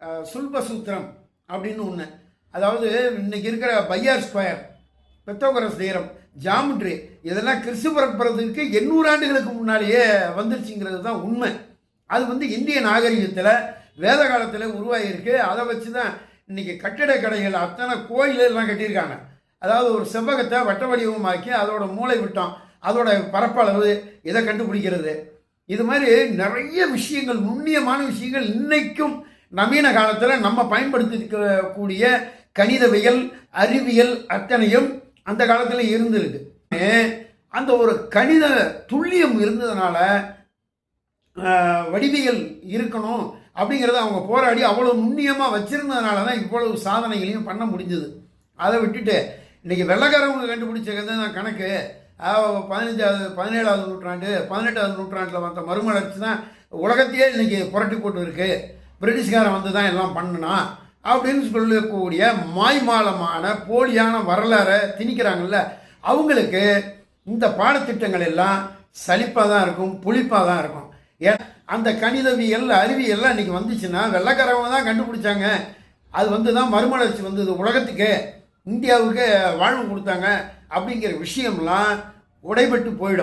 சுல்பசூத்திரம் அப்படின்னு ஒன்று. அதாவது இன்னைக்கு இருக்கிற பையார் ஸ்கொயர், பெத்தோகரஸ் தீரம், ஜாமெட்ரி இதெல்லாம் கிறிஸ்து பிறப்பதற்கு 800 ஆண்டுகளுக்கு முன்னாலேயே வந்துருச்சுங்கிறது தான் உண்மை. அது இந்திய நாகரிகத்தில் வேத காலத்தில் உருவாகியிருக்கு. அதை வச்சு தான் இன்னைக்கு கட்டிடக்கடைகள் அத்தனை கோயிலெல்லாம் கட்டியிருக்காங்க. அதாவது ஒரு செவ்வகத்தை வட்ட வடிவமாக்கி அதோட மூளை விட்டம், அதோட பரப்பளவு இதை கண்டுபிடிக்கிறது. இது மாதிரி நிறைய விஷயங்கள், நுண்ணியமான விஷயங்கள் இன்னைக்கும் நவீன காலத்தில் நம்ம பயன்படுத்திக்கூடிய கணிதவியல், அறிவியல் அத்தனையும் அந்த காலத்தில் இருந்திருக்கு. அந்த ஒரு கணித துல்லியம் இருந்ததுனால வடிவியல் இருக்கணும் அப்படிங்கிறத அவங்க போராடி அவ்வளோ நுண்ணியமாக வச்சுருந்ததுனால தான் இவ்வளவு சாதனைகளையும் பண்ண முடிஞ்சது. அதை விட்டுட்டு இன்றைக்கி வெள்ளைக்காரவங்க கண்டுபிடிச்சது தான் கணக்கு. 17ஆவது நூற்றாண்டு 18ஆவது நூற்றாண்டில் வந்த மறுமலர்ச்சி தான் உலகத்தையே இன்றைக்கி புரட்டி போட்டு இருக்குது, பிரிட்டிஷ்காரன் வந்து தான் எல்லாம் பண்ணுனா அப்படின்னு சொல்லக்கூடிய மாய்மாலமான போலியான வரலாறை திணிக்கிறாங்கல்ல, அவங்களுக்கு இந்த பாடத்திட்டங்கள் எல்லாம் சலிப்பாக தான் இருக்கும், புளிப்பாக தான் இருக்கும். ஏன் அந்த கணிதவியல் அறிவியல்லாம் இன்றைக்கி வந்துச்சுன்னா வெள்ளைக்காரவங்க தான் கண்டுபிடிச்சாங்க, அது தான் மறுமலர்ச்சி வந்தது, உலகத்துக்கு இந்தியாவுக்கு வாழ்வு கொடுத்தாங்க அப்படிங்கிற விஷயம்லாம் உடைபட்டு போயிடும்.